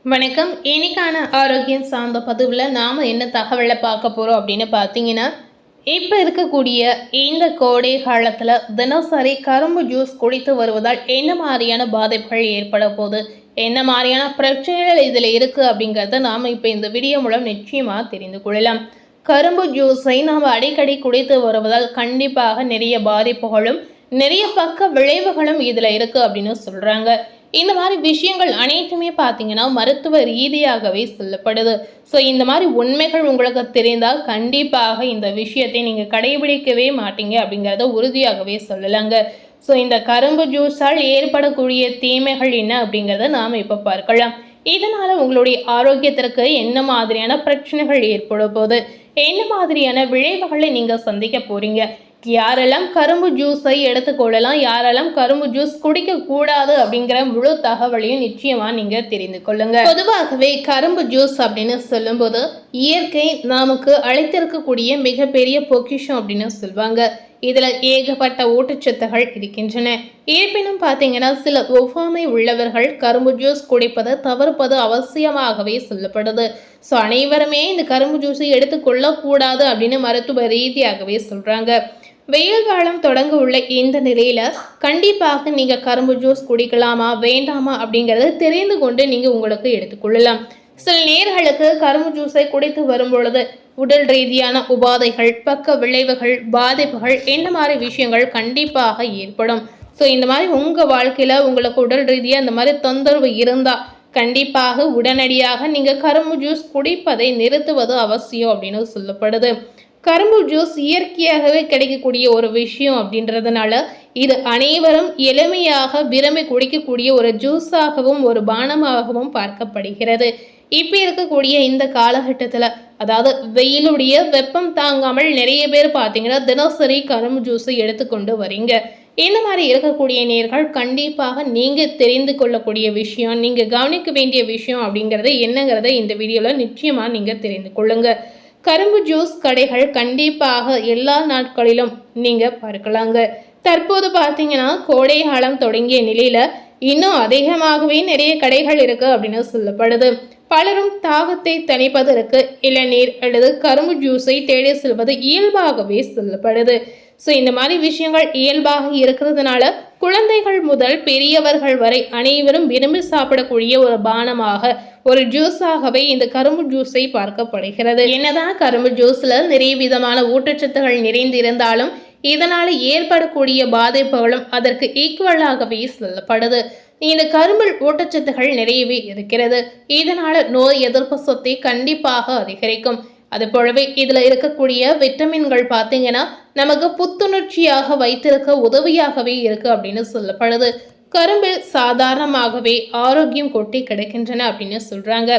வணக்கம். இன்னைக்கான ஆரோக்கியம் சார்ந்த பதிவில் நாம் என்ன தகவலை பார்க்க போகிறோம் அப்படின்னு பார்த்தீங்கன்னா, இப்போ இருக்கக்கூடிய இந்த கோடை காலத்தில் தினசரி கரும்பு ஜூஸ் குடித்து வருவதால் என்ன மாதிரியான பாதிப்புகள் ஏற்பட போகுது, என்ன மாதிரியான பிரச்சனைகள் இதில் இருக்குது அப்படிங்கிறத நாம் இப்போ இந்த வீடியோ மூலம் நிச்சயமாக தெரிந்து கொள்ளலாம். கரும்பு ஜூஸை நாம் அடிக்கடி குடித்து வருவதால் கண்டிப்பாக நிறைய பாதிப்புகளும் நிறைய பக்க விளைவுகளும் இதில் இருக்குது அப்படின்னு சொல்கிறாங்க. இந்த மாதிரி விஷயங்கள் அனைத்துமே பார்த்தீங்கன்னா மருத்துவ ரீதியாகவே சொல்லப்படுது. ஸோ இந்த மாதிரி உண்மைகள் உங்களுக்கு தெரிந்தால் கண்டிப்பாக இந்த விஷயத்தை நீங்கள் கடைபிடிக்கவே மாட்டீங்க அப்படிங்கிறத உறுதியாகவே சொல்லலாங்க. ஸோ இந்த கரும்பு ஜூஸால் ஏற்படக்கூடிய தீமைகள் என்ன அப்படிங்கிறத நாம் இப்போ பார்க்கலாம். இதனால் உங்களுடைய ஆரோக்கியத்திற்கு என்ன மாதிரியான பிரச்சனைகள் ஏற்பட போகுது, என்ன மாதிரியான விளைவுகளை நீங்கள் சந்திக்க போகிறீங்க, யாரெல்லாம் கரும்பு ஜூஸை எடுத்துக்கொள்ளலாம், யாரெல்லாம் கரும்பு ஜூஸ் குடிக்க கூடாது அப்படிங்கிற முழு தகவலையும் நிச்சயமா நீங்க தெரிந்து கொள்ளுங்க. பொதுவாகவே கரும்பு ஜூஸ் அப்படின்னு சொல்லும்போது இயற்கை நமக்கு அளித்திருக்கக்கூடிய மிகப்பெரிய பொக்கிஷம் அப்படின்னு சொல்லுவாங்க. இதுல ஏகப்பட்ட ஊட்டச்சத்துகள் இருக்கின்றன. இருப்பினும் பார்த்தீங்கன்னா சில ஒவ்வாமை உள்ளவர்கள் கரும்பு ஜூஸ் குடிப்பதை தவிர்ப்பது அவசியமாகவே சொல்லப்படுது. ஸோ அனைவருமே இந்த கரும்பு ஜூஸை எடுத்துக்கொள்ளக்கூடாது அப்படின்னு மருத்துவ ரீதியாகவே சொல்றாங்க. வெயில் காலம் தொடங்க உள்ள இந்த நிலையில கண்டிப்பாக நீங்க கரும்பு ஜூஸ் குடிக்கலாமா வேண்டாமா அப்படிங்கறத தெரிந்து கொண்டு நீங்க உங்களுக்கு எடுத்துக்கொள்ளலாம். சில நேர்களுக்கு கரும்பு ஜூஸை குடித்து வரும் பொழுது உடல் ரீதியான உபாதைகள், பக்க விளைவுகள், பாதிப்புகள் என்ன மாதிரி விஷயங்கள் கண்டிப்பாக ஏற்படும். ஸோ இந்த மாதிரி உங்க வாழ்க்கையில உங்களுக்கு உடல் ரீதியாக இந்த மாதிரி தொந்தரவு இருந்தா கண்டிப்பாக உடனடியாக நீங்க கரும்பு ஜூஸ் குடிப்பதை நிறுத்துவது அவசியம் அப்படின்னு சொல்லப்படுது. கரும்பு ஜூஸ் இயற்கையாகவே கிடைக்கக்கூடிய ஒரு விஷயம் அப்படின்றதுனால இது அனைவரும் எளிமையாக விரும்பி குடிக்கக்கூடிய ஒரு ஜூஸாகவும் ஒரு பானமாகவும் பார்க்கப்படுகிறது. இப்போ இருக்கக்கூடிய இந்த காலகட்டத்தில், அதாவது வெயிலுடைய வெப்பம் தாங்காமல் நிறைய பேர் பார்த்தீங்கன்னா தினசரி கரும்பு ஜூஸை எடுத்துக்கொண்டு வரீங்க. இந்த மாதிரி இருக்கக்கூடிய நேர்கள் கண்டிப்பாக நீங்கள் தெரிந்து கொள்ளக்கூடிய விஷயம், நீங்கள் கவனிக்க வேண்டிய விஷயம் அப்படிங்கிறது என்னங்கிறத இந்த வீடியோவில் நிச்சயமாக நீங்கள் தெரிந்து கொள்ளுங்க. கரும்பு ஜூஸ் கடைகள் கண்டிப்பாக எல்லா நாட்களிலும் நீங்கள் பார்க்கலாங்க. தற்போது பார்த்தீங்கன்னா கோடை காலம் தொடங்கிய நிலையில் இன்னும் அதிகமாகவே நிறைய கடைகள் இருக்கு அப்படின்னு சொல்லப்படுது. பலரும் தாகத்தை தணிப்பதற்கு இளநீர் அல்லது கரும்பு ஜூஸை தேடி செல்வது இயல்பாகவே சொல்லப்படுது. ஸோ இந்த மாதிரி விஷயங்கள் இயல்பாக இருக்கிறதுனால குழந்தைகள் முதல் பெரியவர்கள் வரை அனைவரும் விரும்பி சாப்பிடக்கூடிய ஒரு பானமாக, ஒரு ஜூஸாகவே இந்த கரும்பு ஜூஸை பார்க்கப்படுகிறது. என்னதான் கரும்பு ஜூஸ்ல நிறைய விதமான ஊட்டச்சத்துகள் நிறைந்திருந்தாலும் இதனால ஏற்படக்கூடிய பாதிப்புகளும் அதற்கு ஈக்குவலாகவே சொல்லப்படுது. இந்த கரும்பில் ஊட்டச்சத்துகள் நிறையவே இருக்கிறது. இதனால நோய் எதிர்ப்பு சக்தி கண்டிப்பாக அதிகரிக்கும். அது போலவே இதுல இருக்கக்கூடிய விட்டமின்கள் பார்த்தீங்கன்னா நமக்கு புத்துணர்ச்சியாக வைத்திருக்க உதவியாகவே இருக்கு அப்படின்னு சொல்லப்படுது. கரும்பில் சாதாரணமாகவே ஆரோக்கியம் கொட்டி கிடைக்கின்றன அப்படின்னு சொல்றாங்க.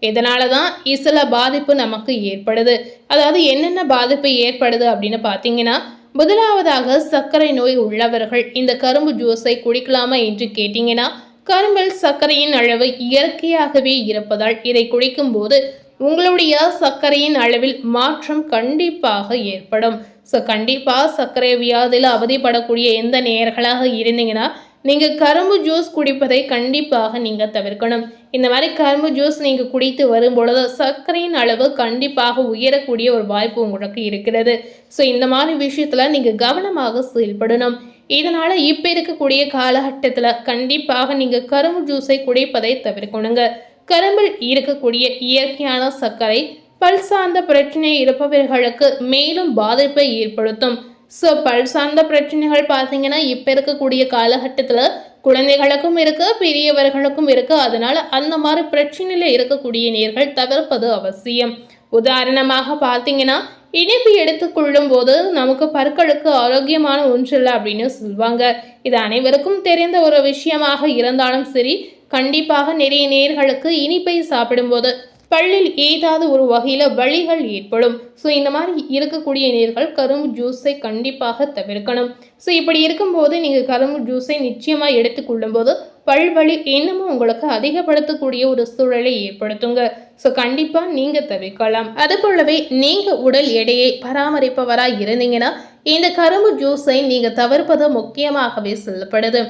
இதனாலதான் சில பாதிப்பு நமக்கு ஏற்படுது. அதாவது என்னென்ன பாதிப்பு ஏற்படுது அப்படின்னு பார்த்தீங்கன்னா, முதலாவதாக சர்க்கரை நோய் உள்ளவர்கள் இந்த கரும்பு ஜூஸை குடிக்கலாமா என்று கேட்டீங்கன்னா, கரும்பில் சர்க்கரையின் அளவு இயற்கையாகவே இருப்பதால் இதை குடிக்கும் போது உங்களுடைய சர்க்கரையின் அளவில் மாற்றம் கண்டிப்பாக ஏற்படும். ஸோ கண்டிப்பாக சர்க்கரை வியாதியில் அவதிப்படக்கூடிய எந்த நேர்களாக இருந்தீங்கன்னா நீங்கள் கரும்பு ஜூஸ் குடிப்பதை கண்டிப்பாக நீங்கள் தவிர்க்கணும். இந்த மாதிரி கரும்பு ஜூஸ் நீங்கள் குடித்து வரும்பொழுது சர்க்கரையின் அளவு கண்டிப்பாக உயரக்கூடிய ஒரு வாய்ப்பு உங்களுக்கு இருக்கிறது. ஸோ இந்த மாதிரி விஷயத்தில் நீங்கள் கவனமாக செயல்படணும். இதனால் இப்போ இருக்கக்கூடிய காலகட்டத்தில் கண்டிப்பாக நீங்கள் கரும்பு ஜூஸை குடிப்பதை தவிர்க்கணுங்க. கரும்பில் இருக்கக்கூடிய இயற்கையான சர்க்கரை பல் சார்ந்த பிரச்சனை இருப்பவர்களுக்கு மேலும் பாதிப்பை ஏற்படுத்தும். ஸோ பல் சார்ந்த பிரச்சனைகள் பார்த்தீங்கன்னா இப்போ இருக்கக்கூடிய காலகட்டத்தில் குழந்தைகளுக்கும் இருக்கு, பெரியவர்களுக்கும் இருக்கு. அதனால அந்த மாதிரி பிரச்சனையில இருக்கக்கூடிய நேர்கள் தவிர்ப்பது அவசியம். உதாரணமாக பார்த்தீங்கன்னா இனிப்பு எடுத்துக்கொள்ளும் போது நமக்கு பற்களுக்கு ஆரோக்கியமான ஒன்றில்லை அப்படின்னு சொல்லுவாங்க. இது அனைவருக்கும் தெரிந்த ஒரு விஷயமாக இருந்தாலும் சரி, கண்டிப்பாக நிறைய நேர்களுக்கு இனிப்பை சாப்பிடும்போது பல்லில் ஏதாவது ஒரு வகையில் வலிகள் ஏற்படும். ஸோ இந்த மாதிரி இருக்கக்கூடிய நேர்கள் கரும்பு ஜூஸை கண்டிப்பாக தவிர்க்கணும். ஸோ இப்படி இருக்கும்போது நீங்கள் கரும்பு ஜூஸை நிச்சயமாக எடுத்துக்கொள்ளும் போது பல்வலி இன்னமும் உங்களுக்கு அதிகப்படுத்தக்கூடிய ஒரு சூழலை ஏற்படுத்துங்க. ஸோ கண்டிப்பாக நீங்கள் தவிர்க்கலாம். அது போலவே நீங்கள் உடல் எடையை பராமரிப்பவராக இருந்தீங்கன்னா இந்த கரும்பு ஜூஸை நீங்கள் தவிர்ப்பது முக்கியமாகவே சொல்லப்படுது.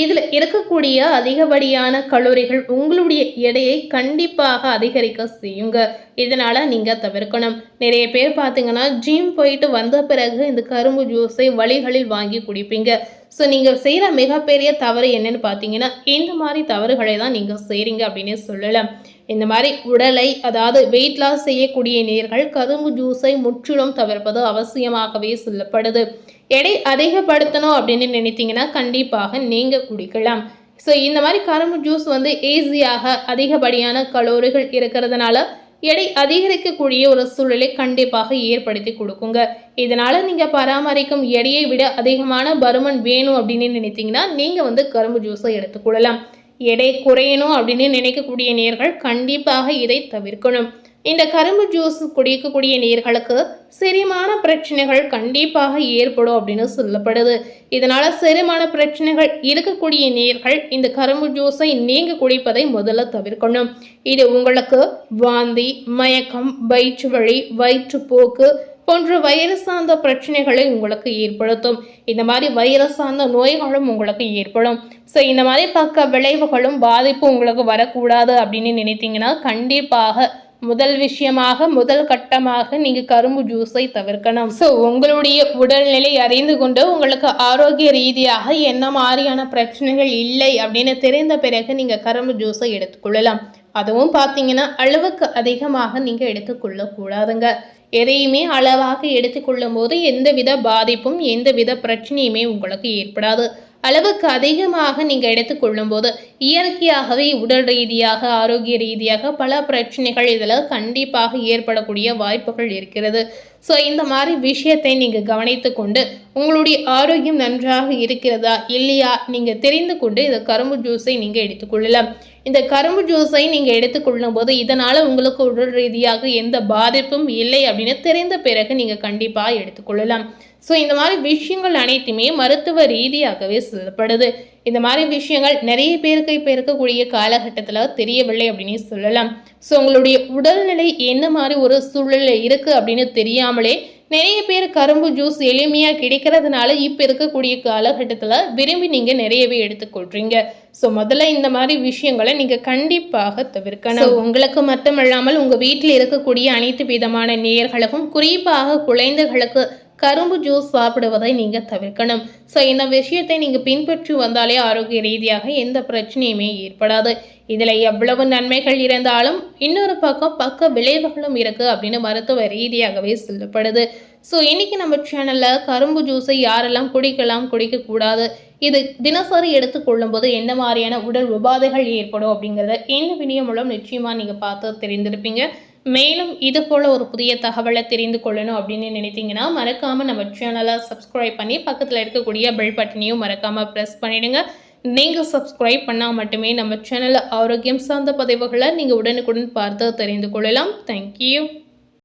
இதில் இருக்கக்கூடிய அதிகப்படியான கலோரிகள் உங்களுடைய எடையை கண்டிப்பாக அதிகரிக்க செய்யுங்க. இதனால் நீங்கள் தவிர்க்கணும். நிறைய பேர் பார்த்தீங்கன்னா ஜிம் போயிட்டு வந்த பிறகு இந்த கரும்பு ஜூஸை வழிகளில் வாங்கி குடிப்பீங்க. ஸோ நீங்கள் செய்கிற மிகப்பெரிய தவறு என்னன்னு பார்த்தீங்கன்னா இந்த மாதிரி தவறுகளை தான் நீங்கள் செய்கிறீங்க அப்படின்னு சொல்லலாம். இந்த மாதிரி உடலை அதாவது வெயிட் லாஸ் செய்யக்கூடிய நேர்கள் கரும்பு ஜூஸை முற்றிலும் தவிர்ப்பது அவசியமாகவே சொல்லப்படுது. எடை அதிகப்படுத்தணும் அப்படின்னு நினைத்தீங்கன்னா கண்டிப்பாக நீங்கள் குடிக்கலாம். ஸோ இந்த மாதிரி கரும்பு ஜூஸ் ஈஸியாக அதிகப்படியான கலோரிகள் இருக்கிறதுனால எடை அதிகரிக்கக்கூடிய ஒரு சூழலை கண்டிப்பாக ஏற்படுத்தி கொடுக்குங்க. இதனால நீங்க பராமரிக்கும் எடையை விட அதிகமான பருமன் வேணும் அப்படின்னு நினைத்தீங்கன்னா நீங்க கரும்பு ஜூஸை எடுத்துக்கொள்ளலாம். எடை குறையணும் அப்படின்னு நினைக்கக்கூடிய நேர்கள் கண்டிப்பாக இதை தவிர்க்கணும். இந்த கரும்பு ஜூஸ் குடிக்கக்கூடிய நேர்களுக்கு செரிமான பிரச்சனைகள் கண்டிப்பாக ஏற்படும் அப்படின்னு சொல்லப்படுது. இதனால செரிமான பிரச்சனைகள் இருக்கக்கூடிய நேர்கள் இந்த கரும்பு ஜூஸை நீங்க குடிப்பதை முதல்ல தவிர்க்கணும். இது உங்களுக்கு வாந்தி, மயக்கம், வயிற்று வலி, வயிற்றுப்போக்கு போன்ற வயிறு சார்ந்த பிரச்சனைகளை உங்களுக்கு ஏற்படுத்தும். இந்த மாதிரி வயிறு சார்ந்த நோய்களும் உங்களுக்கு ஏற்படும். ஸோ இந்த மாதிரி பக்க விளைவுகளும் பாதிப்பு உங்களுக்கு வரக்கூடாது அப்படின்னு நினைத்தீங்கன்னா கண்டிப்பாக முதல் கட்டமாக நீங்கள் கரும்பு ஜூஸை தவிர்க்கணும். ஸோ உங்களுடைய உடல்நிலை அறிந்து கொண்டு உங்களுக்கு ஆரோக்கிய ரீதியாக என்ன மாதிரியான பிரச்சனைகள் இல்லை அப்படின்னு தெரிந்த பிறகு நீங்கள் கரும்பு ஜூஸை எடுத்துக்கொள்ளலாம். அதுவும் பார்த்தீங்கன்னா அளவுக்கு அதிகமாக நீங்கள் எடுத்துக்கொள்ளக்கூடாதுங்க. எதையுமே அளவாக எடுத்துக்கொள்ளும் போது எந்தவித பாதிப்பும் எந்தவித பிரச்சனையுமே உங்களுக்கு ஏற்படாது. அளவுக்கு அதிகமாக நீங்கள் எடுத்துக்கொள்ளும் போது இயற்கையாகவே உடல் ரீதியாக ஆரோக்கிய ரீதியாக பல பிரச்சனைகள் இதில் கண்டிப்பாக ஏற்படக்கூடிய வாய்ப்புகள் இருக்கிறது. ஸோ இந்த மாதிரி விஷயத்தை நீங்கள் கவனித்து கொண்டு உங்களுடைய ஆரோக்கியம் நன்றாக இருக்கிறதா இல்லையா நீங்கள் தெரிந்து கொண்டு இந்த கரும்பு ஜூஸை நீங்கள் எடுத்துக்கொள்ளலாம். இந்த கரும்பு ஜூஸை நீங்கள் எடுத்துக்கொள்ளும் போது இதனால் உங்களுக்கு உடல் ரீதியாக எந்த பாதிப்பும் இல்லை அப்படின்னு தெரிந்த பிறகு நீங்கள் கண்டிப்பாக எடுத்துக்கொள்ளலாம். ஸோ இந்த மாதிரி விஷயங்கள் அனைத்துமே மருத்துவ ரீதியாகவே சொல்லப்படுது. இந்த மாதிரி விஷயங்கள் நிறைய பேருக்கு இப்போ இருக்கக்கூடிய காலகட்டத்தில் தெரியவில்லை அப்படின்னு சொல்லலாம். ஸோ உங்களுடைய உடல்நிலை என்ன மாதிரி ஒரு சூழலில் இருக்குது அப்படின்னு தெரியாமலே நிறைய பேர் கரும்பு ஜூஸ் எளிமையாக கிடைக்கிறதுனால இப்போ இருக்கக்கூடிய காலகட்டத்தில் விரும்பி நீங்கள் நிறையவே எடுத்துக்கொள்கிறீங்க. ஸோ முதல்ல இந்த மாதிரி விஷயங்களை நீங்கள் கண்டிப்பாக தவிர்க்கணும். உங்களுக்கு மட்டுமல்லாமல் உங்கள் வீட்டில் இருக்கக்கூடிய அனைத்து விதமான நேயர்களுக்கும் குறிப்பாக குழந்தைகளுக்கு கரும்பு ஜூஸ் சாப்பிடுவதை நீங்கள் தவிர்க்கணும். ஸோ இந்த விஷயத்தை நீங்கள் பின்பற்றி வந்தாலே ஆரோக்கிய ரீதியாக எந்த பிரச்சனையுமே ஏற்படாது. இதில் எவ்வளவு நன்மைகள் இருந்தாலும் இன்னொரு பக்கம் பக்க விளைவுகளும் இருக்குது அப்படின்னு மருத்துவ ரீதியாகவே சொல்லப்படுது. ஸோ இன்றைக்கி நம்ம சேனலில் கரும்பு ஜூஸை யாரெல்லாம் குடிக்கலாம் குடிக்கக்கூடாது, இது தினசரி எடுத்துக்கொள்ளும் போது என்ன மாதிரியான உடல் உபாதைகள் ஏற்படும் அப்படிங்கிறத இந்த வீடியோ மூலம் நிச்சயமாக நீங்கள் பார்த்து தெரிந்திருப்பீங்க. மேலும் இது போல் ஒரு புதிய தகவலை தெரிந்து கொள்ளணும் அப்படின்னு நினைத்தீங்கன்னா மறக்காமல் நம்ம சேனலை சப்ஸ்கிரைப் பண்ணி பக்கத்தில் இருக்கக்கூடிய பெல் பட்டனையும் மறக்காமல் ப்ரெஸ் பண்ணிவிடுங்க. நீங்கள் சப்ஸ்கிரைப் பண்ணால் மட்டுமே நம்ம சேனலில் ஆரோக்கியம் சார்ந்த பதிவுகளை நீங்கள் உடனுக்குடன் பார்த்து தெரிந்து கொள்ளலாம். தேங்க்யூ.